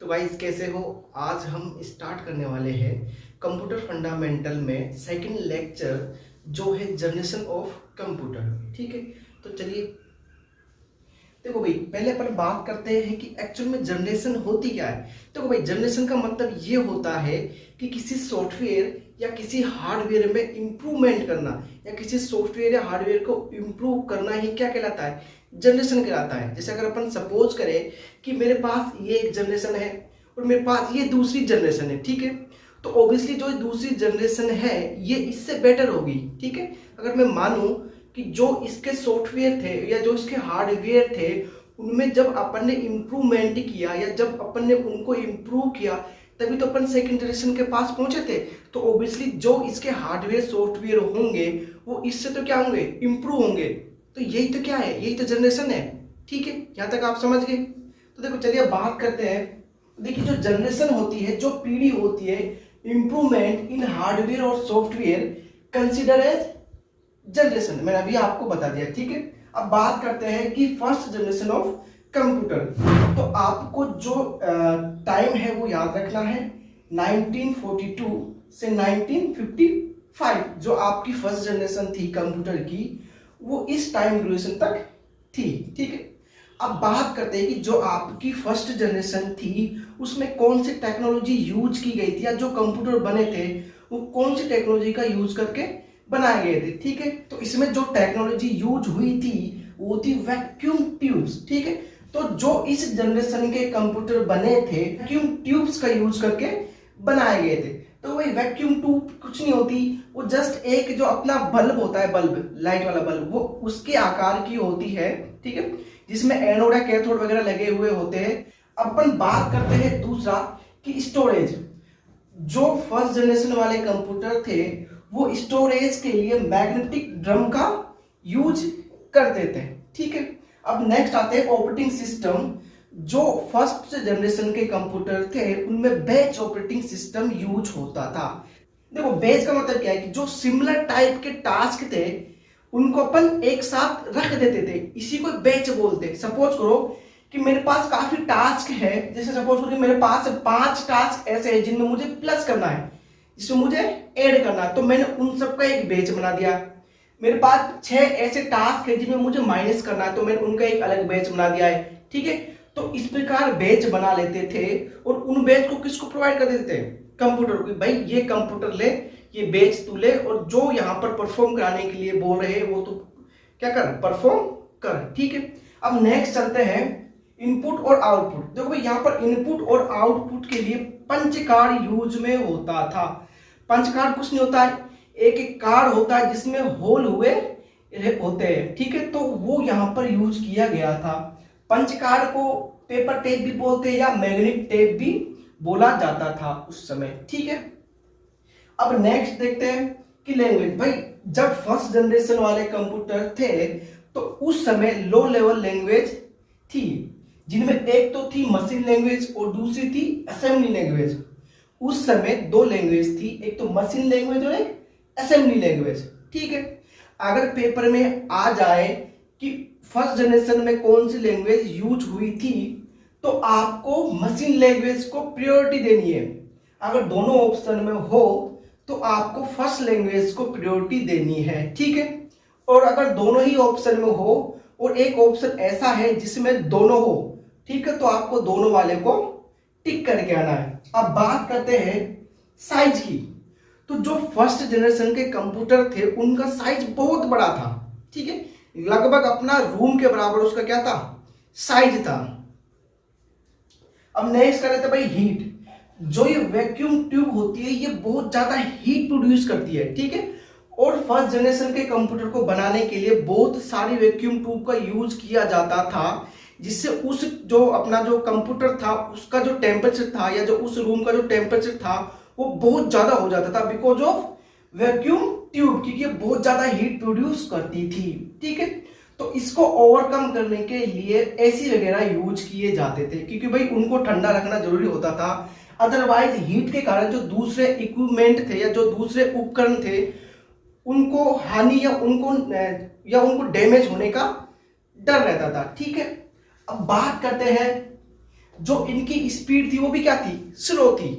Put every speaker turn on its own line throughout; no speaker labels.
तो गाइस कैसे हो। आज हम स्टार्ट करने वाले हैं कंप्यूटर फंडामेंटल में सेकंड लेक्चर जो है जनरेशन ऑफ कंप्यूटर। ठीक है, तो चलिए देखो भाई, पहले अपन बात करते हैं कि एक्चुअल में जनरेशन होती क्या है। देखो भाई, जनरेशन का मतलब ये होता है कि किसी सॉफ्टवेयर या किसी हार्डवेयर में इंप्रूवमेंट करना, या किसी सॉफ्टवेयर या हार्डवेयर को इंप्रूव करना ही क्या कहलाता है, जनरेशन कहलाता है। जैसे अगर अपन सपोज करें कि मेरे पास ये एक जनरेशन है और मेरे पास ये दूसरी जनरेशन है, ठीक है, तो ऑब्वियसली जो दूसरी जनरेशन है ये इससे बेटर होगी। ठीक है, अगर मैं मानूं कि जो इसके सॉफ्टवेयर थे या जो इसके हार्डवेयर थे उनमें जब अपन ने इम्प्रूवमेंट किया या जब अपन ने उनको इम्प्रूव किया तभी तो अपन सेकंड जनरेशन के पास पहुंचे थे, तो ऑब्वियसली जो इसके हार्डवेयर सॉफ्टवेयर होंगे वो इससे तो क्या होंगे, इम्प्रूव होंगे। तो यही तो क्या है, यही तो जनरेशन है। ठीक है, यहाँ तक आप समझ गए। तो देखो चलिए अब बात करते हैं। देखिए जो जनरेशन होती है, जो पीढ़ी होती है, इंप्रूवमेंट इन हार्डवेयर और सॉफ्टवेयर कंसिडर एज जनरेशन, मैंने अभी आपको बता दिया। ठीक है, अब बात करते हैं कि फर्स्ट जनरेशन ऑफ कंप्यूटर। तो आपको जो टाइम है वो याद रखना है, 1942 से 1955 जो आपकी फर्स्ट जनरेशन थी कंप्यूटर की, वो इस टाइम ड्यूरेशन तक थी। ठीक है, अब बात करते हैं कि जो आपकी फर्स्ट जनरेशन थी उसमें कौन सी टेक्नोलॉजी यूज की गई थी, या जो कंप्यूटर बने थे वो कौन सी टेक्नोलॉजी का यूज करके बनाए गए थे। ठीक है, तो इसमें जो टेक्नोलॉजी यूज हुई थी वो थी वैक्यूम ट्यूब्स। ठीक है, तो जो इस जनरेशन के कंप्यूटर बने थे वैक्यूम ट्यूब्स का यूज करके बनाए गए थे। तो वही वैक्यूम ट्यूब कुछ नहीं होती, वो जस्ट एक जो अपना बल्ब होता है, बल्ब लाइट वाला बल्ब, वो उसके आकार की होती है। ठीक है, जिसमें एनोड या कैथोड वगैरह लगे हुए होते हैं। अपन बात करते हैं दूसरा कि स्टोरेज। जो फर्स्ट जनरेशन वाले कंप्यूटर थे वो स्टोरेज के लिए मैग्नेटिक ड्रम का यूज करते थे। ठीक है, अब नेक्स्ट आते हैं ऑपरेटिंग सिस्टम। जो फर्स्ट जनरेशन के कंप्यूटर थे उनमें बैच ऑपरेटिंग सिस्टम यूज होता था। देखो बैच का मतलब क्या है कि जो सिमिलर टाइप के टास्क थे उनको अपन एक साथ रख देते थे, इसी को बैच बोलते हैं। सपोज करो कि मेरे पास काफी टास्क है, जैसे सपोज करो कि मेरे पास 5 टास्क ऐसे हैं जिनमें मुझे प्लस करना है, जिसमें मुझे ऐड करना है, तो मैंने उन सबका एक बैच बना दिया। मेरे पास 6 ऐसे टास्क है जिनमें मुझे माइनस करना है, तो मैंने उनका एक अलग बैच बना दिया है। ठीक है, तो इस प्रकार बैच बना लेते थे और उन बैच को किसको प्रोवाइड कर देते थे, कंप्यूटर को। भाई ये कंप्यूटर ले, ये बैच तू ले, और जो यहाँ पर परफॉर्म कराने के लिए बोल रहे हैं वो तो क्या कर, परफॉर्म कर। ठीक है, अब नेक्स्ट चलते हैं इनपुट और आउटपुट। देखो भाई यहाँ पर इनपुट और आउटपुट के लिए पंच कार्ड यूज में होता था। पंच कार्ड कुछ नहीं होता है, एक एक कार्ड होता है जिसमें होल हुए होते हैं। ठीक है, तो वो यहाँ पर यूज किया गया था। पंच कार्ड को पेपर टेप भी बोलते हैं या मैग्नेटिक टेप भी बोला जाता था उस समय। ठीक है, अब नेक्स्ट देखते हैं कि लैंग्वेज। भाई जब फर्स्ट जनरेशन वाले कंप्यूटर थे तो उस समय लो लेवल लैंग्वेज थी, जिनमें एक तो थी मशीन लैंग्वेज और दूसरी थी असेंबली लैंग्वेज। उस समय 2 लैंग्वेज थी, एक तो मशीन लैंग्वेज और एक असेंबली लैंग्वेज। ठीक है, अगर पेपर में आ जाए कि फर्स्ट जनरेशन में कौन सी लैंग्वेज यूज हुई थी तो आपको मशीन लैंग्वेज को प्रायोरिटी देनी है। अगर दोनों ऑप्शन में हो तो आपको फर्स्ट लैंग्वेज को प्रायोरिटी देनी है। ठीक है, और अगर दोनों ही ऑप्शन में हो और एक ऑप्शन ऐसा है जिसमें दोनों हो, ठीक है, तो आपको दोनों वाले को टिक करके आना है। अब बात करते हैं साइज की। तो जो फर्स्ट जनरेशन के कंप्यूटर थे उनका साइज बहुत बड़ा था। ठीक है, लगभग अपना रूम के बराबर उसका क्या था, साइज था। अब नेक्स्ट कर लेते भाई हीट। जो ये वैक्यूम ट्यूब होती है ये बहुत ज्यादा हीट प्रोड्यूस करती है। ठीक है, और फर्स्ट जनरेशन के कंप्यूटर को बनाने के लिए बहुत सारी वैक्यूम ट्यूब का यूज किया जाता था, जिससे उस जो अपना जो कंप्यूटर था उसका जो टेम्परेचर था या जो उस रूम का जो टेम्परेचर था वो बहुत ज्यादा हो जाता था बिकॉज ऑफ वैक्यूम ट्यूब, क्योंकि ये बहुत ज्यादा हीट प्रोड्यूस करती थी। ठीक है, तो इसको ओवरकम करने के लिए एसी वगैरह यूज किए जाते थे, क्योंकि भाई उनको ठंडा रखना जरूरी होता था। अदरवाइज हीट के कारण जो दूसरे इक्विपमेंट थे या जो दूसरे उपकरण थे उनको हानि या उनको डैमेज होने का डर रहता था। ठीक है, अब बात करते हैं जो इनकी स्पीड थी वो भी क्या थी, स्लो थी।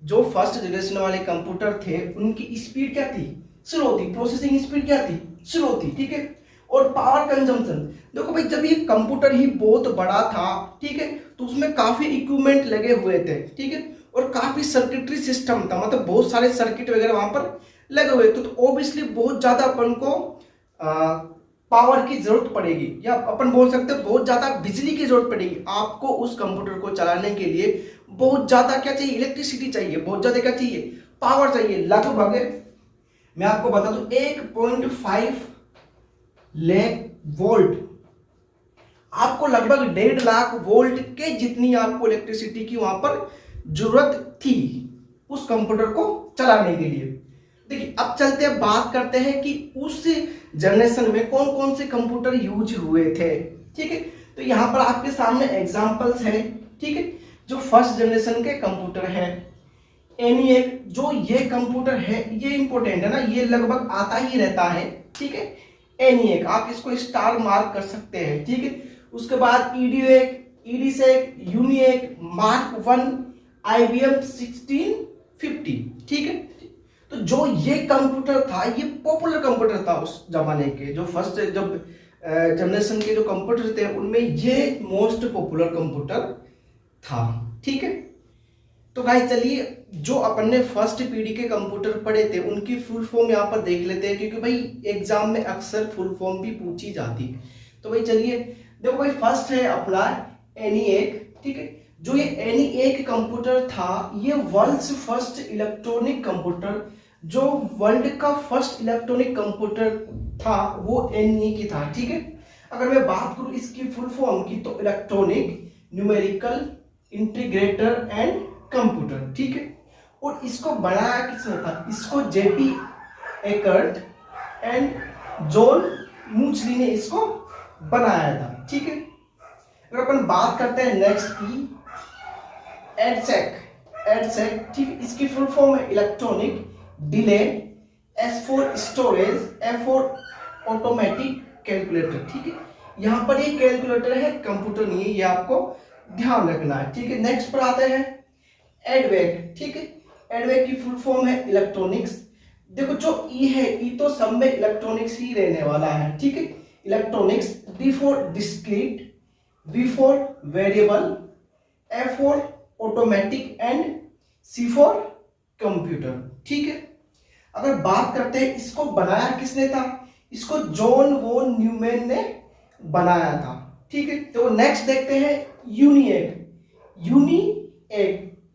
जो फर्स्ट जनरेशन वाले कंप्यूटर थे उनकी स्पीड क्या थी, स्लो थी, प्रोसेसिंग स्पीड क्या थी, स्लो थी, ठीक है। और पावर कंजम्पशन, देखो भाई जब ये कंप्यूटर ही बहुत बड़ा था, ठीक है, तो उसमें काफी इक्विपमेंट लगे हुए थे, ठीक है, और काफी सर्किटरी सिस्टम था, मतलब बहुत सारे सर्किट वगैरह वहां पर लगे हुए थे, तो ऑब्वियसली बहुत ज्यादा अपन को पावर की जरूरत पड़ेगी, या अपन बोल सकते हैं बहुत ज्यादा बिजली की जरूरत पड़ेगी आपको उस कंप्यूटर को चलाने के लिए। बहुत ज्यादा क्या चाहिए, इलेक्ट्रिसिटी चाहिए, बहुत ज्यादा क्या चाहिए, पावर चाहिए। लगभग मैं आपको बता दूं 1.5 लाख वोल्ट, आपको लगभग 1.5 लाख वोल्ट के जितनी आपको इलेक्ट्रिसिटी की वहां पर जरूरत थी उस कंप्यूटर को चलाने के लिए। देखिए अब चलते हैं, बात करते हैं कि उस जनरेशन में कौन कौन से कंप्यूटर यूज हुए थे, ठीक है। तो यहां पर आपके सामने एग्जांपल्स है, ठीक है। जो फर्स्ट जनरेशन के कंप्यूटर है ENIAC, जो ये कंप्यूटर है ये इंपॉर्टेंट है ना, ये लगभग आता ही रहता है, ठीक है। ENIAC आप इसको स्टार मार्क कर सकते हैं, ठीक है। उसके बाद EDIAC, EDSEC, UNIAC, Mark 1, IBM 1650, ठीक है। तो जो ये कंप्यूटर था ये पॉपुलर कंप्यूटर था उस जमाने के, जो फर्स्ट जब जनरेशन के जो कंप्यूटर थे उनमें ये मोस्ट पॉपुलर कंप्यूटर था, ठीक है। तो गाइस चलिए जो अपन ने फर्स्ट पीढ़ी के कंप्यूटर पढ़े थे उनकी फुल फॉर्म यहाँ पर देख लेते हैं, क्योंकि भाई एग्जाम में अक्सर फुल फॉर्म भी पूछी जाती है। तो भाई चलिए देखो भाई, फर्स्ट है अपना ENIAC, ठीक है। जो ये ENIAC कंप्यूटर था ये वर्ल्ड्स फर्स्ट इलेक्ट्रॉनिक कंप्यूटर, जो वर्ल्ड का फर्स्ट इलेक्ट्रॉनिक कंप्यूटर था वो ENIAC था, ठीक है। अगर मैं बात करूं इसकी फुल फॉर्म की तो electronic numerical integrator and computer, ठीक है। और इसको बनाया किसने था, इसको JP Eckert and John muesli ने इसको बनाया था, ठीक है। अगर अपन बात करते हैं नेक्स्ट की एडसेक, ठीक है। इसकी फुल फॉर्म है electronic delay, S for storage, F for automatic calculator, ठीक है। यहां पर ये कैलकुलेटर है, कंप्यूटर नहीं है, ये आपको ध्यान रखना है, ठीक है। नेक्स्ट पर आते हैं एडवेक, ठीक है। एडवेक की फुल फॉर्म है इलेक्ट्रॉनिक्स। देखो जो ई है, ई तो सब में इलेक्ट्रॉनिक्स ही रहने वाला है, ठीक है। Electronics, D for discrete, V for variable, F for automatic and C for computer, ठीक है। अगर बात करते हैं इसको बनाया किसने था, इसको जॉन वॉन न्यूमैन ने बनाया था, ठीक है। तो नेक्स्ट देखते हैं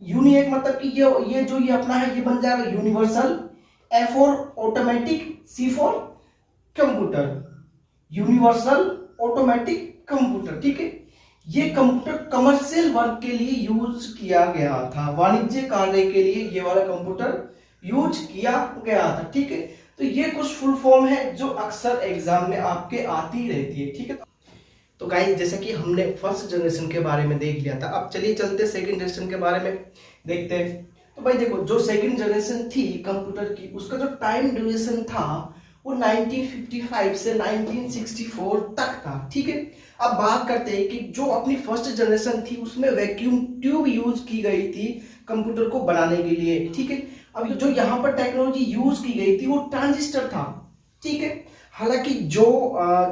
यूनिएक मतलब कि ये जो ये अपना है ये बन जाएगा universal, F for automatic, C for computer, universal automatic computer, ठीक है। ये कंप्यूटर कमर्शियल वर्क के लिए यूज किया गया था, वाणिज्य कार्य के लिए ये वाला कंप्यूटर यूज किया गया था, ठीक है। तो ये कुछ फुल फॉर्म है जो अक्सर एग्जाम में आपके आती रहती है, ठीक है। तो गाइस जैसा कि हमने फर्स्ट जनरेशन के बारे में देख लिया था, अब चलिए चलते सेकंड जनरेशन के बारे में देखते हैं। तो भाई देखो जो सेकंड जनरेशन थी कंप्यूटर की, उसका जो टाइम ड्यूरेशन था वो 1955 से 1964 तक था, ठीक है। अब बात करते हैं कि जो अपनी फर्स्ट जनरेशन थी उसमें वैक्यूम ट्यूब यूज की गई थी कंप्यूटर को बनाने के लिए, ठीक है। अब जो यहाँ पर टेक्नोलॉजी यूज की गई थी वो ट्रांजिस्टर था, ठीक है। हालांकि जो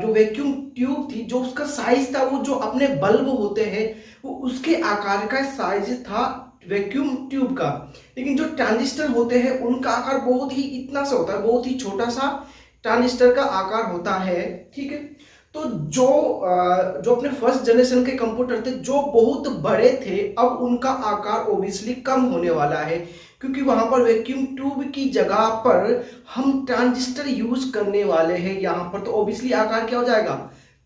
वैक्यूम ट्यूब थी, जो उसका साइज था, वो जो अपने बल्ब होते हैं वो उसके आकार का साइज था वैक्यूम ट्यूब का, लेकिन जो ट्रांजिस्टर होते हैं उनका आकार बहुत ही इतना सा होता है, बहुत ही छोटा सा ट्रांजिस्टर का आकार होता है, ठीक है। तो जो अपने फर्स्ट जनरेशन के कंप्यूटर थे जो बहुत बड़े थे, अब उनका आकार ओबियसली कम होने वाला है, क्योंकि वहां पर वैक्यूम ट्यूब की जगह पर हम ट्रांजिस्टर यूज करने वाले हैं यहाँ पर, तो ओबियसली आकार क्या हो जाएगा,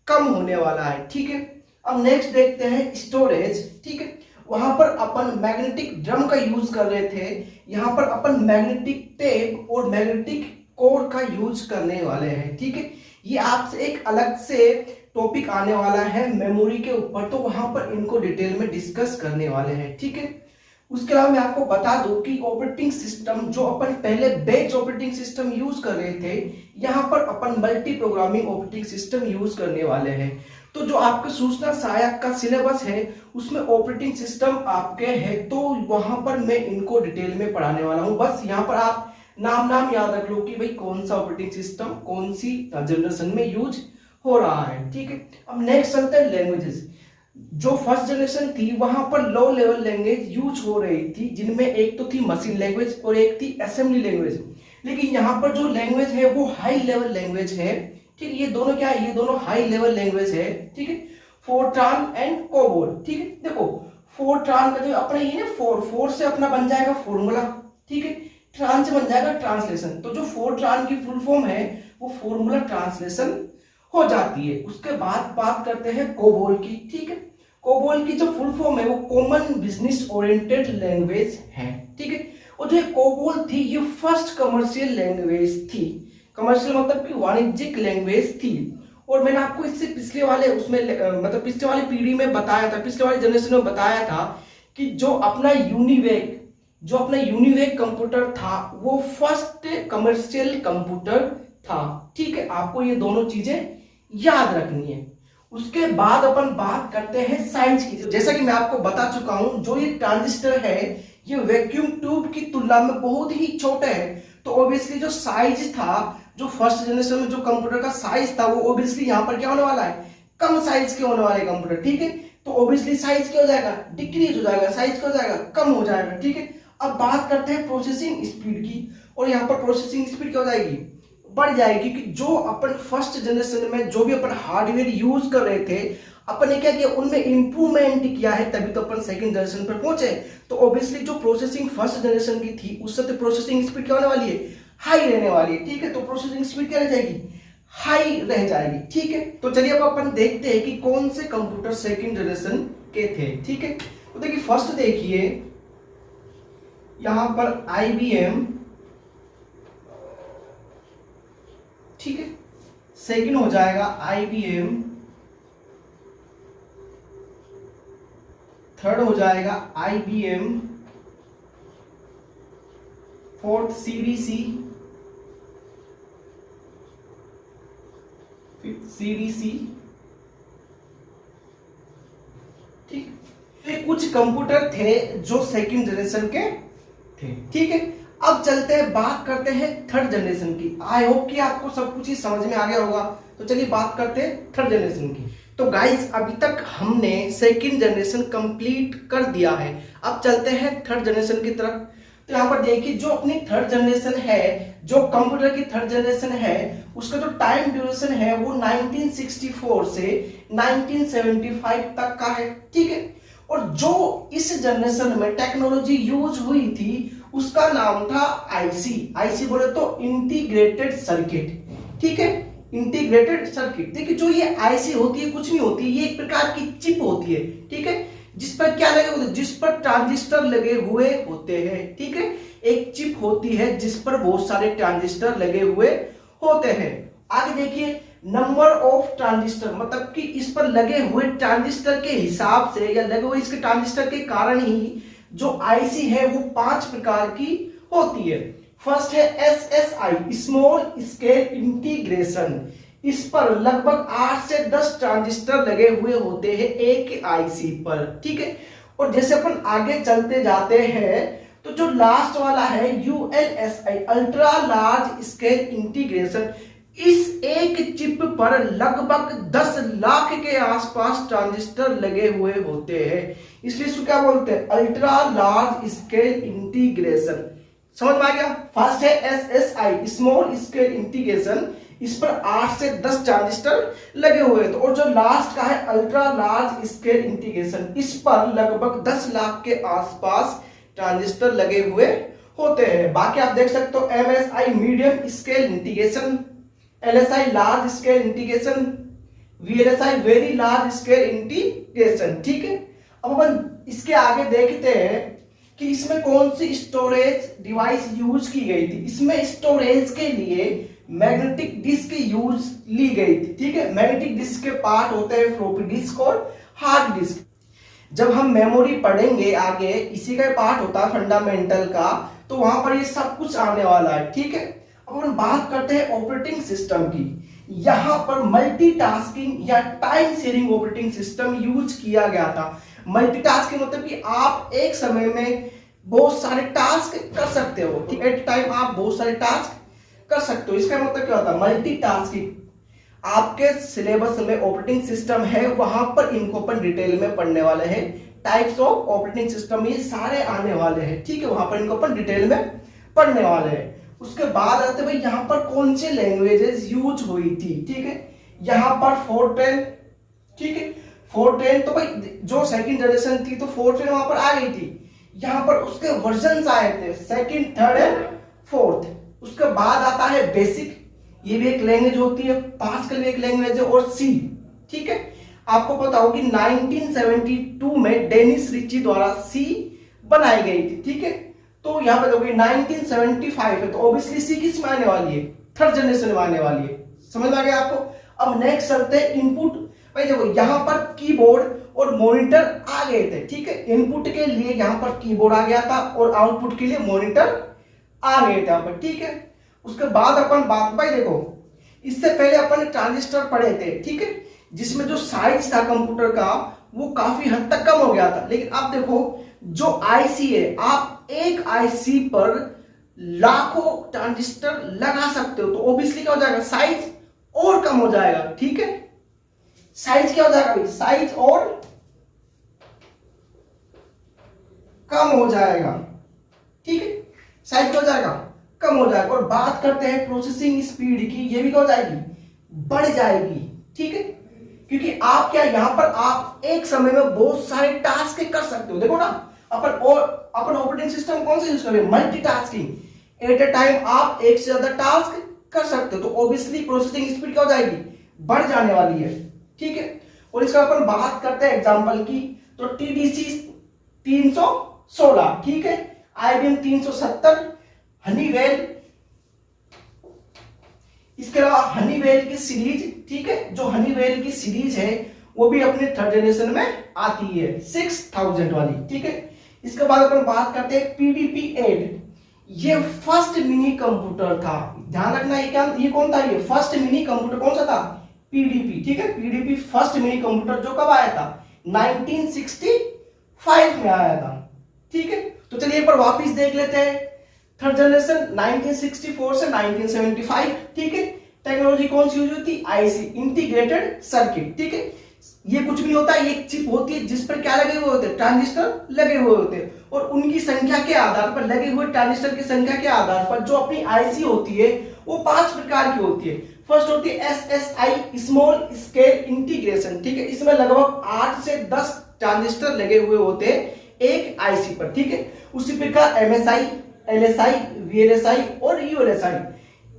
कम होने वाला है, ठीक है। अब नेक्स्ट देखते हैं स्टोरेज, ठीक है। वहां पर अपन मैग्नेटिक ड्रम का यूज कर रहे थे, यहाँ पर अपन मैग्नेटिक टेप और मैग्नेटिक कोर का यूज करने वाले हैं, ठीक है। ये आपसे एक अलग से टॉपिक आने वाला है मेमोरी के ऊपर, तो वहां पर इनको डिटेल में डिस्कस करने वाले हैं, ठीक है। उसके अलावा मैं आपको बता दूं कि ऑपरेटिंग सिस्टम जो अपन पहले बेच ऑपरेटिंग सिस्टम यूज कर रहे थे, यहाँ पर अपन multi programming operating system use करने वाले हैं। तो जो आपके सूचना सहायक का सिलेबस है उसमें ऑपरेटिंग सिस्टम आपके है, तो वहां पर मैं इनको डिटेल में पढ़ाने वाला हूं। बस यहाँ पर आप नाम याद रख लो कि भाई कौन सा ऑपरेटिंग सिस्टम कौन सी जनरेशन में यूज हो रहा है, ठीक है। अब नेक्स्ट चलते हैं लैंग्वेजेस। जो फर्स्ट जनरेशन थी वहां पर लो लेवल लैंग्वेज यूज हो रही थी, जिनमें एक तो थी मशीन लैंग्वेज और एक थी असेंबली लैंग्वेज। लेकिन यहाँ पर जो लैंग्वेज है वो हाई लेवल लैंग्वेज है, ठीक है। ये दोनों क्या है, ये दोनों हाई लेवल लैंग्वेज है, ठीक है। फोरट्रान एंड कोबोल, ठीक है। देखो फोरट्रान का जो अपना ये ना फोर से अपना बन जाएगा फॉर्मूला, ठीक है। ट्रांस से बन जाएगा ट्रांसलेशन। तो जो फोरट्रान की फुल फॉर्म है वो फॉर्मूला ट्रांसलेशन हो जाती है। उसके बाद बात करते हैं कोबोल की, ठीक है। कोबोल की जो फुल फॉर्म है वो कॉमन बिजनेस ओरिएंटेड लैंग्वेज है, ठीक है। और जो कोबोल थी ये फर्स्ट कमर्शियल लैंग्वेज थी। कमर्शियल मतलब कि वाणिज्यिक लैंग्वेज थी। और मैंने आपको इससे पिछले वाले उसमें मतलब पिछले वाली पीढ़ी में बताया था, पिछले वाले जनरेशन में बताया था कि जो अपना यूनिवेक कंप्यूटर था वो फर्स्ट कमर्शियल कंप्यूटर था, ठीक है। आपको ये दोनों चीजें याद रखनी है। उसके बाद अपन बात करते हैं साइज की। जैसा कि मैं आपको बता चुका हूं, जो ये ट्रांजिस्टर है ये वैक्यूम ट्यूब की तुलना में बहुत ही छोटा है। तो ऑब्वियसली जो साइज था, जो फर्स्ट जनरेशन में जो कंप्यूटर का साइज था वो ऑब्वियसली यहाँ पर क्या होने वाला है, कम साइज के होने वाले कंप्यूटर, ठीक है। तो ऑब्वियसली साइज क्या हो जाएगा, डिक्रीज हो जाएगा, साइज क्या हो जाएगा, कम हो जाएगा, ठीक है। अब बात करते हैं प्रोसेसिंग स्पीड की। और यहाँ पर प्रोसेसिंग स्पीड क्या हो जाएगी, बढ़ जाएगी। कि जो अपन फर्स्ट जनरेशन में जो भी अपन हार्डवेयर यूज कर रहे थे, अपन ने क्या किया, उनमें इंप्रूवमेंट किया है, तभी तो अपन सेकंड जनरेशन पर पहुंचे। तो ऑब्वियसली जो प्रोसेसिंग फर्स्ट जनरेशन की थी उससे तो प्रोसेसिंग स्पीड क्या होने वाली है, हाई रहने वाली है, ठीक है। तो प्रोसेसिंग स्पीड क्या रह जाएगी, हाई रह जाएगी, ठीक है। तो चलिए अब अपन देखते हैं कि कौन से कंप्यूटर सेकंड जनरेशन के थे, ठीक है। तो देखिए फर्स्ट देखिए यहां पर IBM, ठीक है। सेकंड हो जाएगा IBM, थर्ड हो जाएगा IBM, fourth CDC, fifth CDC, ठीक। ये कुछ कंप्यूटर थे जो सेकंड जनरेशन के थे, ठीक है। अब चलते हैं, बात करते हैं थर्ड जनरेशन की। आई होप कि आपको सब कुछ ही समझ में आ गया होगा। तो चलिए बात करते हैं थर्ड जनरेशन की। तो गाइस अभी तक हमने सेकंड जनरेशन कंप्लीट कर दिया है। अब चलते हैं थर्ड जनरेशन की तरफ। तो यहाँ पर देखिए जो अपनी थर्ड जनरेशन है, जो कंप्यूटर की थर्ड जनरेशन है, उसका जो टाइम ड्यूरेशन है वो 1964 से 1975 तक का है, ठीक है। और जो इस जनरेशन में टेक्नोलॉजी यूज हुई थी उसका नाम था आईसी बोले तो इंटीग्रेटेड सर्किट, ठीक है। Integrated circuit. देखिए जो ये आईसी होती है कुछ नहीं होती, ये एक प्रकार की चिप होती है, ठीक है, जिस पर क्या लगे होते हैं, जिस पर ट्रांजिस्टर लगे हुए होते हैं, ठीक है। एक चिप होती है जिस पर बहुत सारे ट्रांजिस्टर लगे हुए होते हैं। आगे देखिए नंबर ऑफ ट्रांजिस्टर, मतलब कि इस पर लगे हुए ट्रांजिस्टर के हिसाब से या लगे हुए इसके ट्रांजिस्टर के कारण ही जो आईसी है वो 5 प्रकार की होती है। फर्स्ट है SSI, स्मॉल स्केल इंटीग्रेशन। इस पर लगभग 8 से 10 ट्रांजिस्टर लगे हुए होते हैं एक आईसी पर, ठीक है। और जैसे अपन आगे चलते जाते हैं तो जो लास्ट वाला है ULSI, ultra large scale integration. इस एक चिप पर लगभग 10 लाख के आसपास ट्रांजिस्टर लगे हुए होते हैं, इसलिए इसको क्या बोलते हैं, अल्ट्रा लार्ज स्केल इंटीग्रेशन। समझ में आ गया। फर्स्ट है SSI, स्मॉल स्केल इंटीग्रेशन। इस पर 8 से 10 ट्रांजिस्टर लगे हुए हैं। तो और जो लास्ट का है अल्ट्रा लार्ज स्केल इंटीग्रेशन, इस पर लगभग 10 लाख के आसपास ट्रांजिस्टर लगे हुए होते हैं। बाकी आप देख सकते हो MSI medium scale integration, LSI large scale integration, VLSI very large scale integration, ठीक है। अब अपन इसके आगे देखते हैं कि इसमें कौन सी स्टोरेज डिवाइस यूज की गई थी। इसमें स्टोरेज के लिए मैग्नेटिक डिस्क यूज ली गई थी, ठीक है। मैग्नेटिक डिस्क के पार्ट होते हैं फ्लॉपी डिस्क और हार्ड डिस्क। जब हम मेमोरी पढ़ेंगे आगे, इसी का पार्ट होता है फंडामेंटल का, तो वहां पर ये सब कुछ आने वाला है, ठीक है। अब हम बात करते हैं ऑपरेटिंग सिस्टम की। यहां पर मल्टीटास्किंग या time sharing operating system use किया गया था। मल्टीटास्किंग मतलब कि आप एक समय में बहुत सारे टास्क कर सकते हो, ठीक, एट टाइम आप बहुत सारे टास्क कर सकते हो। इसका मतलब क्या होता है, मल्टीटास्किंग। आपके सिलेबस में ऑपरेटिंग सिस्टम है, वहां पर इनको अपन डिटेल में पढ़ने वाले हैं। टाइप्स ऑफ ऑपरेटिंग सिस्टम ये सारे आने वाले हैं, ठीक है, वहां पर इनको अपन डिटेल में पढ़ने वाले हैं। उसके बाद आते भाई यहाँ पर कौन सी लैंग्वेजेस यूज हुई थी, ठीक है, यहाँ पर फोर्ट्रेन, ठीक है, फोर्ट्रेन तो भाई जो सेकंड जनरेशन थी तो फोर्ट्रेन वहां पर आ गई थी। यहाँ पर उसके वर्जन आए थे सेकंड, थर्ड एंड फोर्थ। उसके बाद आता है बेसिक, ये भी एक लैंग्वेज होती है, पास्कल भी एक लैंग्वेज है, और सी, ठीक है। आपको पता होगी 1972 में डेनिस रिची द्वारा सी बनाई गई थी, ठीक है। तो यहाँ पे देखोगे 1975 है, तो ऑब्वियसली सी किस में आने वाली है, थर्ड जनरेशन में आने वाली है। समझ में आ गया आपको। अब नेक्स्ट चलते हैं इनपुट। भाई देखो यहाँ पर कीबोर्ड और मॉनिटर आ गए थे, ठीक है। इनपुट के लिए यहाँ पर कीबोर्ड आ गया था और आउटपुट के लिए मॉनिटर आ गए थे यहाँ पर, ठीक है। उसके बाद अपन बात, भाई देखो इससे पहले अपन ट्रांजिस्टर पढ़े थे, ठीक है, जिसमें जो साइज था कंप्यूटर का वो काफी हद तक कम हो गया था। लेकिन अब देखो जो आईसी है, आप एक आईसी पर लाखों ट्रांजिस्टर लगा सकते हो, तो ऑब्वियसली क्या हो जाएगा, साइज और कम हो जाएगा, ठीक है। साइज क्या हो जाएगा भाई, साइज और कम हो जाएगा, ठीक है, साइज क्या हो जाएगा, कम हो जाएगा। और बात करते हैं प्रोसेसिंग स्पीड की, ये भी क्या हो जाएगी, बढ़ जाएगी, ठीक है, क्योंकि आप क्या यहां पर आप एक समय में बहुत सारे टास्क कर सकते हो। देखो ना अपन ऑपरेटिंग सिस्टम कौन सा यूज कर रहे हैं, मल्टीटास्किंग। एट ए टाइम आप एक से ज्यादा टास्क कर सकते हो, तो ऑब्वियसली प्रोसेसिंग स्पीड क्या हो जाएगी, बढ़ जाने वाली है, ठीक है। और इसका अपन बात करते हैं एग्जांपल की, तो टीडीसी 316, ठीक है, आईबीएम 370, हनीवेल, इसके अलावा हनीवेल की सीरीज, ठीक है, जो हनीवेल की सीरीज है वो भी अपने थर्ड जनरेशन में आती है 6000 वाली, ठीक है। इसके बाद अपन बात करते हैं PDP-8, ये फर्स्ट मिनी कंप्यूटर था। ध्यान रखना ये कौन था, ये फर्स्ट मिनी कंप्यूटर कौन सा था, PDP, ठीक है। PDP फर्स्ट मिनी कंप्यूटर जो कब आया था, 1965 में आया था, ठीक है। तो चलिए एक बार वापिस देख लेते हैं। थर्ड जनरेशन 1964 से 1975, ठीक है। टेक्नोलॉजी कौन सी यूज होती, आईसी, इंटीग्रेटेड सर्किट, ठीक है। ये कुछ भी होता है, एक चिप होती है जिस पर क्या लगे हुए होते हैं, ट्रांजिस्टर लगे हुए होते हैं, और उनकी संख्या के आधार पर, लगे हुए ट्रांजिस्टर की संख्या के आधार पर जो अपनी आईसी होती है वो 5 प्रकार की होती है। फर्स्ट होती है SSI, स्मॉल स्केल इंटीग्रेशन, ठीक है। इसमें लगभग 8 से 10 ट्रांजिस्टर लगे हुए होते हैं एक आईसी पर, ठीक है। उसी प्रकार MSI, LSI, VLSI और ULSI,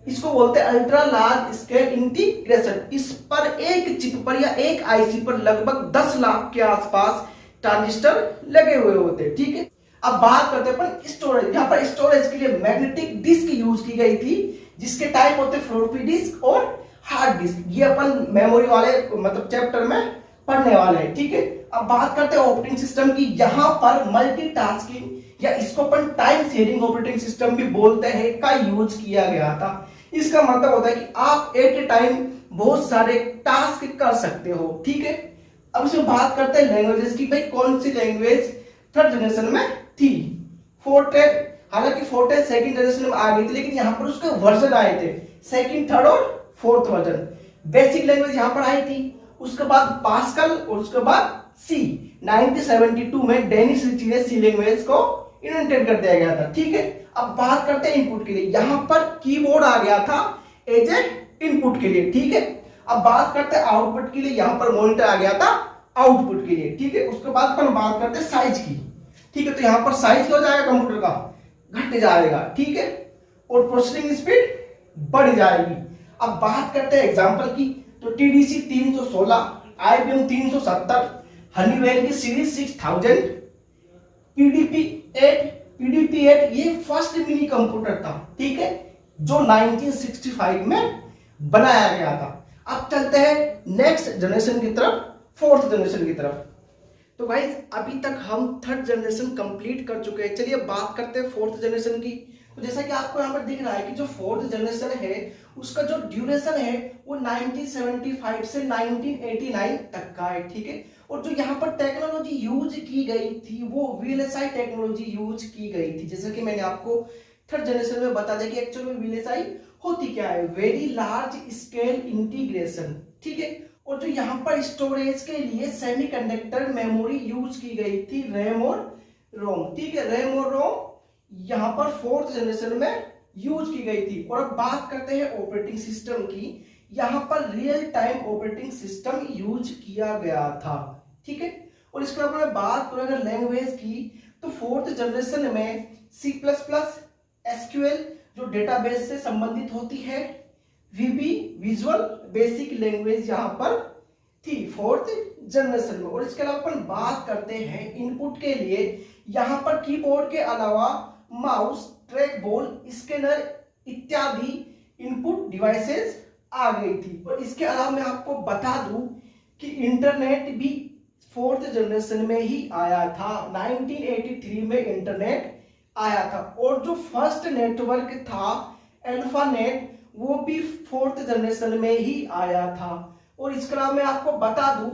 इसको बोलते हैं अल्ट्रा लार्ज स्केल इंटीग्रेशन। इस पर एक चिप पर या एक आईसी पर लगभग 10 लाख के आसपास ट्रांजिस्टर लगे हुए होते हैं, ठीक है। अब बात करते हैं अपन स्टोरेज। यहाँ पर स्टोरेज के लिए मैग्नेटिक डिस्क यूज की गई थी, जिसके टाइप होते फ्लोपी डिस्क और हार्ड डिस्क। ये अपन मेमोरी वाले मतलब चैप्टर में पढ़ने वाले हैं, ठीक है। अब बात करते हैं ऑपरेटिंग सिस्टम की। यहाँ पर मल्टीटास्किंग या इसको अपन टाइम शेयरिंग ऑपरेटिंग सिस्टम भी बोलते हैं का यूज किया गया था। इसका मतलब होता है कि आप एट ए टाइम बहुत सारे टास्क कर सकते हो, ठीक है। अब इसमें बात करते हैं लैंग्वेजेस की। भाई कौन सी लैंग्वेज थर्ड जनरेशन में थी, फोर्ट्रेन। हालांकि फोर्ट्रेन सेकंड जनरेशन में आ गई थी, लेकिन यहाँ पर उसके वर्जन आए थे सेकंड, थर्ड और फोर्थ वर्जन। बेसिक लैंग्वेज यहाँ पर आई थी, उसके बाद पास्कल और उसके बाद सी। 1972 में डेनिस रिची ने सी लैंग्वेज को इन्वेंटेड कर दिया गया था, ठीक है। अब बात करते हैं इनपुट के लिए। यहां पर कीबोर्ड आ गया था एज ए इनपुट के लिए, ठीक है। अब बात करते हैं आउटपुट के लिए। यहां पर मॉनिटर आ गया था आउटपुट के लिए, ठीक है। उसके बाद अपन बात करते हैं साइज की, ठीक है। तो यहां पर साइज क्या हो जाएगा कंप्यूटर का, घट जाएगा, ठीक है। और प्रोसेसिंग स्पीड बढ़ जाएगी। अब बात करते हैं एग्जांपल की। तो TDC 316, IBM 370, हनीवेल की सीरीज 6000, PDP-8 ये फर्स्ट मिनी कंप्यूटर था, ठीक है, जो 1965 में बनाया गया था। अब चलते हैं नेक्स्ट जनरेशन की तरफ, फोर्थ जनरेशन की तरफ। तो गाइस अभी तक हम थर्ड जनरेशन कंप्लीट कर चुके हैं। चलिए बात करते हैं फोर्थ जनरेशन की। तो जैसा कि आपको यहाँ पर दिख रहा है कि जो फोर्थ जनरेशन है उसका जो ड्यूरेशन है वो 1975 से 1989 तक का है, ठीक है। और जो यहाँ पर टेक्नोलॉजी यूज की गई थी वो वीएलएसआई टेक्नोलॉजी यूज की गई थी। जैसा कि मैंने आपको थर्ड जनरेशन में बता दिया कि एक्चुअल में वीएलएसआई होती क्या है, वेरी लार्ज स्केल इंटीग्रेशन, ठीक है। और जो यहाँ पर स्टोरेज के लिए सेमीकंडक्टर मेमोरी यूज की गई थी, रैम और रोम, ठीक है। रैम और रोम यहाँ पर फोर्थ जनरेशन में यूज की गई थी। और अब बात करते हैं ऑपरेटिंग सिस्टम की। यहाँ पर real time operating system use किया गया था, ठीक है। और इसके अलावा मैं बात करूं अगर लैंग्वेज की तो फोर्थ जनरेशन में C++, SQL जो डेटाबेस से संबंधित होती है, VB विजुअल बेसिक लैंग्वेज यहाँ पर थी फोर्थ जनरेशन में। और इसके अलावा अपन बात करते हैं इनपुट के लिए, यहाँ पर कीबोर्ड के अलावा माउस, ट्रैक बॉल, स्कैनर इत्यादि इनपुट डिवाइसेस आ गई थी। और इसके अलावा मैं आपको बता दूं कि इंटरनेट भी फोर्थ जनरेशन में ही आया था। 1983 में इंटरनेट आया था। और जो फर्स्ट नेटवर्क था अल्फानेट वो भी फोर्थ जनरेशन में ही आया था। और इसके अलावा मैं आपको बता दूं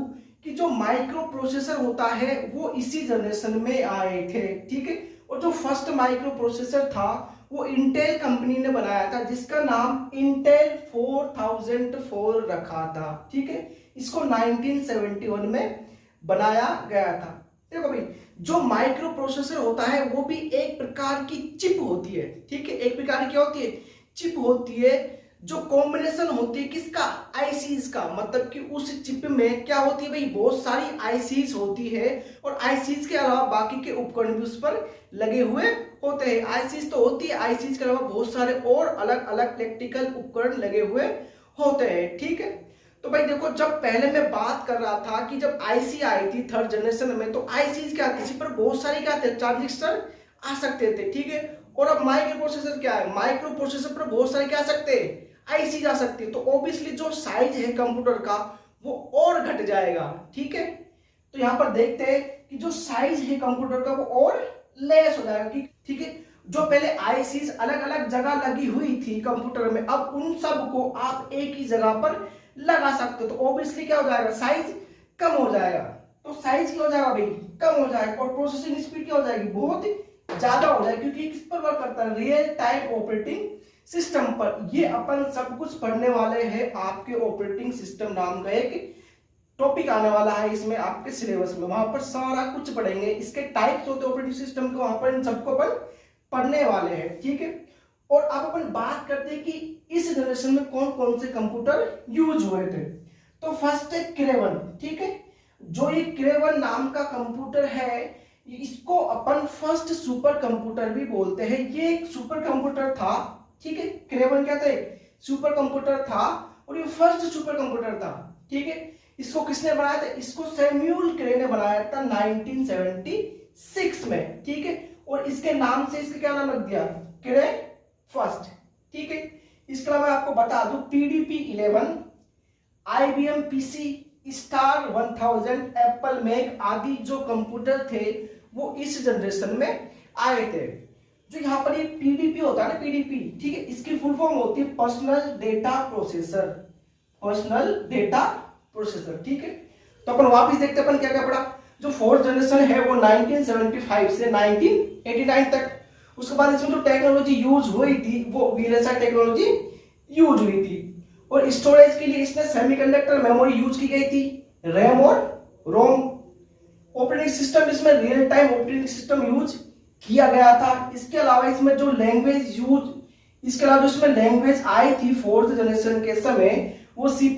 कि जो माइक्रो प्रोसेसर होता है वो इसी जनरेशन में आए थे, ठीक है। और जो फर्स्ट माइक्रो प्रोसेसर था वो इंटेल कंपनी ने बनाया था जिसका नाम इंटेल 4004 रखा था, ठीक है। इसको 1971 में बनाया गया था। देखो भाई जो माइक्रो प्रोसेसर होता है वो भी एक प्रकार की चिप होती है, ठीक है। एक प्रकार की क्या होती है, चिप होती है, जो कॉम्बिनेशन होती है किसका, आईसीज का। मतलब कि उस चिप में क्या होती है भाई, बहुत सारी आईसीज होती है। और आईसीज के अलावा बाकी के उपकरण भी उस पर लगे हुए होते हैं। आईसीज तो होती है, आईसीज के अलावा बहुत सारे और अलग अलग इलेक्ट्रिकल उपकरण लगे हुए होते हैं, ठीक है। तो भाई देखो जब पहले मैं बात कर रहा था कि जब आईसी आई थी थर्ड जनरेशन में तो आईसीज क्या थी, इसी पर बहुत सारे क्या थे, ट्रांजिस्टर आ सकते थे, ठीक है। और अब माइक्रो प्रोसेसर क्या है, माइक्रो प्रोसेसर पर बहुत सारे क्या आ सकते हैं, आईसी जा सकती है। तो ऑब्वियसली जो साइज है कंप्यूटर का वो और घट जाएगा, ठीक है। तो यहां पर देखते हैं कि जो साइज है कंप्यूटर का वो और लेस हो जाएगा, ठीक है। जो पहले आईसीज अलग अलग जगह लगी हुई थी कंप्यूटर में, अब उन सब को आप एक ही जगह पर लगा सकते हो। तो ऑब्वियसली क्या हो जाएगा, साइज कम हो जाएगा। तो साइज क्या हो जाएगा भाई, कम हो जाएगा। और प्रोसेसिंग स्पीड क्या हो जाएगी, बहुत ज्यादा हो जाएगी। क्योंकि किस पर वर्क करता है, रियल टाइम ऑपरेटिंग सिस्टम पर। ये अपन सब कुछ पढ़ने वाले हैं, आपके ऑपरेटिंग सिस्टम नाम का एक टॉपिक आने वाला है इसमें आपके सिलेबस में, वहां पर सारा कुछ पढ़ेंगे। इसके टाइप्स होते हैं ऑपरेटिंग सिस्टम के, वहां पर इन सबको अपन पढ़ने वाले हैं, ठीक है। और अब अपन बात करते हैं कि इस जनरेशन में कौन कौन से कंप्यूटर यूज हुए थे। तो फर्स्ट है क्रेवन, ठीक है। जो ये क्रेवन नाम का कंप्यूटर है इसको अपन फर्स्ट सुपर कंप्यूटर भी बोलते हैं। ये एक सुपर कंप्यूटर था, ठीक है। क्रेवन क्या था, सुपर कंप्यूटर था और ये फर्स्ट सुपर कंप्यूटर था, ठीक है। इसको किसने बनाया था, इसको सैमुअल क्रे ने बनाया था 1976 में, ठीक है। और इसके नाम से इसका क्या नाम रख दिया, क्रे फर्स्ट, ठीक है। इसके अलावा मैं आपको बता दूं PDP 11, IBM PC, star 1000, Apple Mac आदि जो कंप्यूटर थे वो इस जनरेशन में आए थे। जो यहाँ पर ये PDP होता है ना, PDP, ठीक है, इसकी फुल फॉर्म होती है personal data processor, personal data processor, ठीक है। तो अपन वापस देखते हैं अपन क्या क्या पढ़ा। जो फोर्थ जनरेशन है वो 1975 से 1989 तक। उसके बाद इसमें जो टेक्नोलॉजी यूज हुई थी वो वीएलएसआई टेक्नोलॉजी यूज हुई थी। और स्टोरेज के लिए इसमें सेमीकंडक्टर मेमोरी यूज की गई थी, रैम और रोम। ऑपरेटिंग सिस्टम इसमें real time operating system use किया गया था। इसके अलावा इसमें जो लैंग्वेज यूज, इसके अलावा जो इसमें लैंग्वेज आई थी फोर्थ जनरेशन के समय वो C++,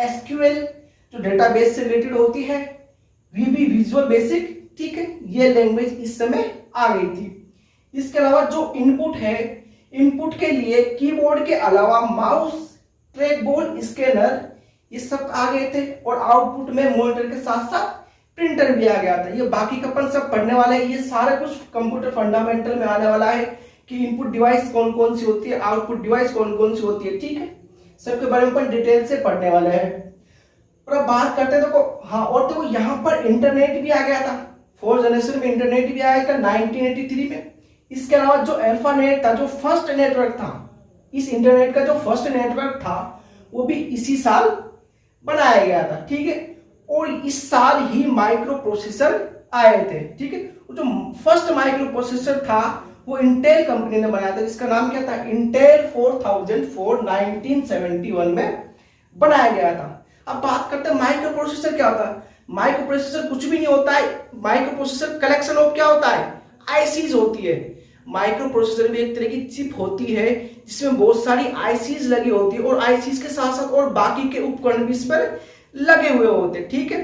SQL जो डेटाबेस से रिलेटेड होती है, VB विजुअल बेसिक, ठीक है, ये लैंग्वेज इस समय आ गई थी। इसके अलावा जो इनपुट है, इनपुट के लिए कीबोर्ड के अलावा माउस, ट्रैक बॉल, स्कैनर ये सब आ गए थे। और आउटपुट में मॉनिटर के साथ साथ प्रिंटर भी आ गया था। ये बाकी का अपन सब पढ़ने वाले हैं, ये सारा कुछ कंप्यूटर फंडामेंटल में आने वाला है कि इनपुट डिवाइस कौन कौन सी होती है, आउटपुट डिवाइस कौन कौन सी होती है, ठीक है। सबके बारे में अपन डिटेल से पढ़ने वाले हैं। और अब बात करते हैं, देखो हाँ, और देखो यहाँ पर इंटरनेट भी आ गया था, 4th जनरेशन में इंटरनेट भी आया था 1983 में। इसके अलावा जो अल्फानेट था, जो फर्स्ट नेटवर्क था, इस इंटरनेट का जो फर्स्ट नेटवर्क था वो भी इसी साल बनाया गया था, ठीक है। और इस साल ही माइक्रो प्रोसेसर आए थे, ठीक है। जो फर्स्ट माइक्रो प्रोसेसर था वो इंटेल कंपनी ने बनाया था, जिसका नाम क्या था, इंटेल 4004, 1971 में बनाया गया था। अब बात करते हैं माइक्रो प्रोसेसर क्या होता है। माइक्रो प्रोसेसर कुछ भी नहीं होता है, माइक्रो प्रोसेसर कलेक्शन ऑफ क्या होता है, आईसीज होती है। माइक्रो प्रोसेसर भी एक तरह की चिप होती है जिसमें बहुत सारी आईसीज लगी होती है, और आईसीज के साथ साथ और बाकी के उपकरण भी इस पर लगे हुए होते हैं, ठीक है।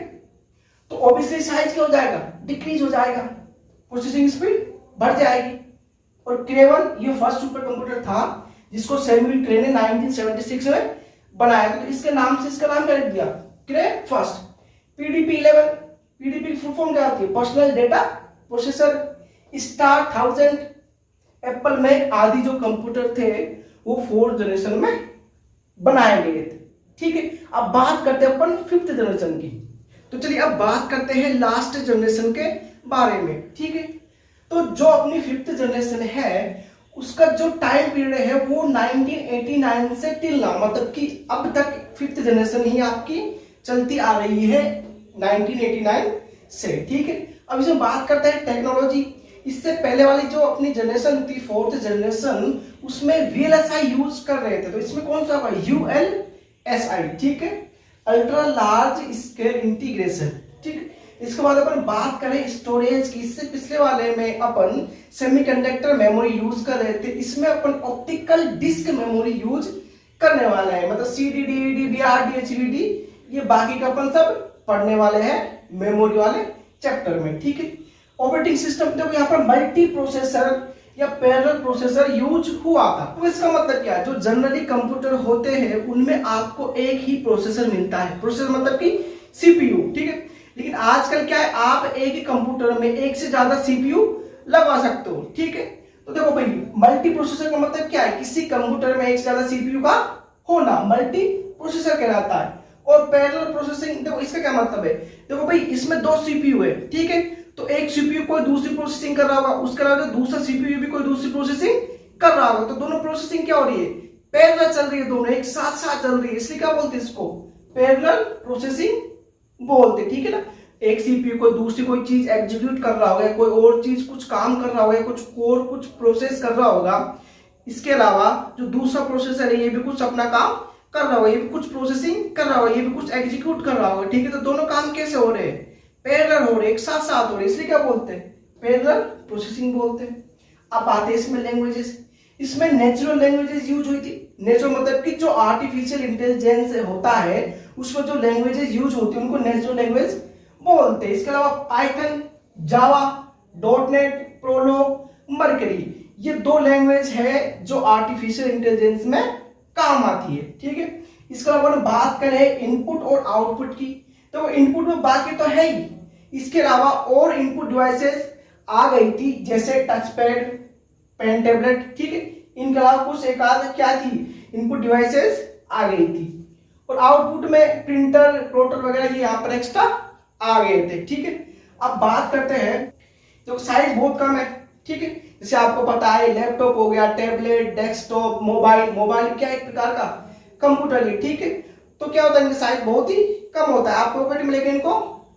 तो ऑब्वियसली साइज क्या हो जाएगा, डिक्रीज हो जाएगा, प्रोसेसिंग स्पीड बढ़ जाएगी। और क्रे-1 ये फर्स्ट सुपर कंप्यूटर था जिसको सैमुअल क्रे ने 1976 में बनाया था, तो इसके नाम से इसका नाम क्या रख दिया, क्रे फर्स्ट। PDP-11, PDP की फुल फॉर्म क्या होती है, personal data processor. Star 1000, Apple Mac आदि जो कंप्यूटर थे वो 4th जनरेशन में बनाए गए थे, ठीक है। अब बात करते हैं अपन 5th जनरेशन की। तो चलिए अब बात करते हैं लास्ट जनरेशन के बारे में, ठीक है। तो जो अपनी 5th जनरेशन है उसका जो टाइम पीरियड है वो 1989 से टिल नाउ, मतलब कि अब तक 5th जनरेशन ही आपकी चलती आ रही है 1989 से, ठीक है। अब इसमें बात करते हैं टेक्नोलॉजी। इससे पहले वाली जो अपनी जनरेशन थी 4th जनरेशन, उसमें VLSI यूज कर रहे थे, तो इसमें कौन सा ULSI, ठीक है, अल्ट्रा लार्ज स्केल इंटीग्रेशन, ठीक है। इसके बाद अपन बात करें स्टोरेज की। इससे पिछले वाले में अपन सेमीकंडक्टर मेमोरी यूज कर रहे थे, इसमें अपन ऑप्टिकल डिस्क मेमोरी यूज करने वाले हैं, मतलब CD, DVD, BRD, HDD, ये बाकी का अपन सब पढ़ने वाले हैं मेमोरी वाले चैप्टर में, ठीक है। ऑपरेटिंग सिस्टम, देखो यहाँ पर मल्टी प्रोसेसर या पैरेलल प्रोसेसर यूज हुआ था। तो इसका मतलब क्या है, जो जनरली कंप्यूटर होते हैं उनमें आपको एक ही प्रोसेसर मिलता है, प्रोसेसर मतलब कि CPU, ठीक है। लेकिन आजकल क्या है, आप एक ही कंप्यूटर में एक से ज्यादा CPU लगा सकते हो, ठीक है। तो देखो भाई, मल्टी प्रोसेसर का मतलब क्या है, किसी कंप्यूटर में एक से ज्यादा CPU का होना मल्टी प्रोसेसर कहलाता है। और पैरेलल प्रोसेसिंग, देखो इसका क्या मतलब है, देखो भाई इसमें 2 CPU है, ठीक है। तो एक CPU कोई दूसरी प्रोसेसिंग कर रहा होगा, उसके अलावा दूसरा CPU भी कोई दूसरी प्रोसेसिंग कर रहा होगा, तो दोनों प्रोसेसिंग क्या हो रही है, पैरेलल चल रही है, दोनों एक साथ साथ चल रही है, इसलिए क्या बोलते हैं इसको, पैरेलल प्रोसेसिंग बोलते, ठीक है ना। एक CPU कोई दूसरी कोई चीज एग्जीक्यूट कर रहा होगा, कोई और चीज कुछ काम कर रहा होगा, कुछ कोर कुछ प्रोसेस कर रहा होगा, इसके अलावा जो दूसरा प्रोसेसर है ये भी कुछ अपना काम कर रहा होगा, ये भी कुछ प्रोसेसिंग कर रहा होगा, ये भी कुछ एग्जीक्यूट कर रहा होगा, ठीक है। तो दोनों काम कैसे हो रहे हैं, पैरेलल हो रहे, एक साथ साथ हो रहे, इसलिए क्या बोलते हैं, पैरेलल प्रोसेसिंग बोलते हैं। अब आते हैं इसमें लैंग्वेजेस। इसमें नेचुरल लैंग्वेजेस यूज हुई थी। नेचुरल मतलब कि जो आर्टिफिशियल इंटेलिजेंस होता है उसमें जो लैंग्वेजेस यूज होती है उनको नेचुरल लैंग्वेज बोलते हैं। इसके अलावा पाइथन, जावा, डॉटनेट, प्रोलोग, मर्करी, ये 2 लैंग्वेज है जो आर्टिफिशियल इंटेलिजेंस में काम आती है, ठीक है। इसके अलावा बात करें इनपुट और आउटपुट की, तो इनपुट में बाकी तो है ही, इसके अलावा और इनपुट डिवाइसेस आ गई थी जैसे टच पैड, पेन टैबलेट, ठीक है। इनके अलावा कुछ एक आध क्या थी, इनपुट डिवाइसेस आ गई थी। और आउटपुट में प्रिंटर, प्लॉटर वगैरह ये यहाँ पर एक्स्ट्रा आ गए थे, ठीक है। अब बात करते हैं, तो साइज बहुत कम है, ठीक है। जैसे आपको पता है लैपटॉप हो गया, टैबलेट, डेस्कटॉप, मोबाइल क्या एक प्रकार का कंप्यूटर है, ठीक है। तो क्या होता है, इनका साइज बहुत ही कम होता है, आप पॉकेट में लेके इनको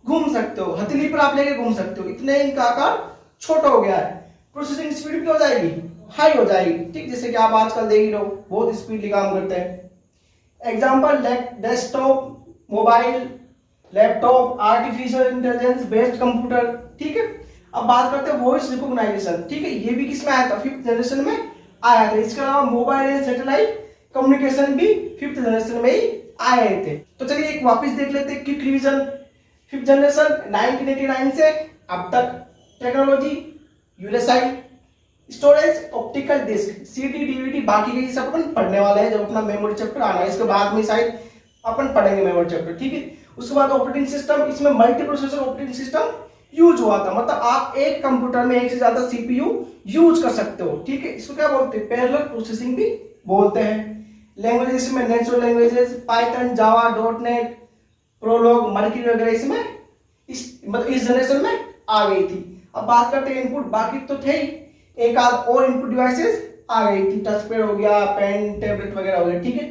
घूम सकते हो, हथेली पर आप लेके घूम सकते हो, इतने इनका आकार छोटा हो गया है। प्रोसेसिंग स्पीड क्या हो जाएगी, हाई हो जाएगी, ठीक, जैसे कि आप आजकल देख ही रहो बहुत स्पीडली काम करते हैं। Example, desktop, mobile, laptop, artificial intelligence based computer, ठीक है। अब बात करते हैं वॉइस रिकॉग्नाइजेशन, ठीक है, ये भी किसमें आया था, 5th जनरेशन में आया था। इसके अलावा मोबाइल एंड सैटेलाइट कम्युनिकेशन भी 5th जनरेशन में ही आए थे। तो चलिए एक वापस देख लेते हैं क्विक रिवीजन। 5th जनरेशन 1989 से अब तक technology ULSI, storage optical disk, CD, DVD, बाकी के सब अपन पढ़ने वाले हैं जब अपना मेमोरी चैप्टर आना है, इसके बाद में शायद अपन पढ़ेंगे मेमोरी चैप्टर, ठीक है। उसके बाद ऑपरेटिंग सिस्टम, इसमें multi processor operating system use हुआ था, मतलब आप एक कंप्यूटर में एक से ज्यादा CPU यूज कर सकते हो, ठीक है। इसको क्या बोलते हैं, पैरेलल प्रोसेसिंग भी बोलते हैं। लैंग्वेजेस में नेचुरल लैंग्वेजेस, पाइथन, जावा, डॉटनेट, प्रोलॉग, मर्क्यूरी वगैरह इसमें मतलब इस जनरेशन में आ गई थी। अब बात करते हैं इनपुट, बाकी तो थे ही, एक आध और इनपुट डिवाइसेस आ गई थी, टच पैड हो गया, पेन, टैबलेट वगैरह हो गया, ठीक है।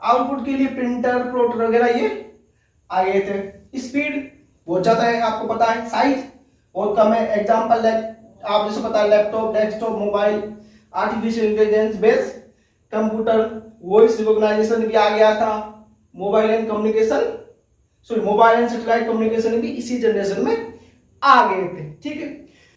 आउटपुट के लिए प्रिंटर, प्रोटर वगैरह ये आ गए थे। स्पीड बहुत ज्यादा है, आपको पता है, साइज बहुत कम है। एग्जाम्पल आप जैसे पता है laptop, desktop, mobile, artificial intelligence based computer, voice recognition भी आ गया था, mobile and communication, sorry mobile and satellite communication भी इसी जनरेशन में आ गए थे, ठीक है।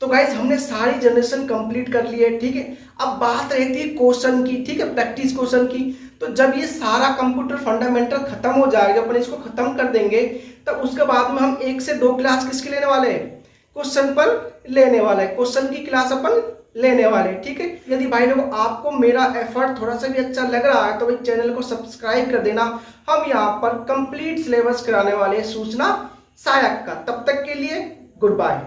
तो गाइज हमने सारी जनरेशन कंप्लीट कर ली है, ठीक है। अब बात रहती है क्वेश्चन की, ठीक है, प्रैक्टिस क्वेश्चन की। तो जब ये सारा कंप्यूटर फंडामेंटल खत्म हो जाएगा, अपन इसको खत्म कर देंगे, तब उसके बाद में हम 1 से 2 क्लास किसके लेने वाले हैं, क्वेश्चन पर लेने वाले हैं, क्वेश्चन की क्लास अपन लेने वाले, ठीक है। यदि भाई लोग आपको मेरा एफर्ट थोड़ा सा भी अच्छा लग रहा है तो भाई चैनल को सब्सक्राइब कर देना। हम यहाँ पर कंप्लीट सिलेबस कराने वाले हैं सूचना सहायक का। तब तक के लिए गुड बाय।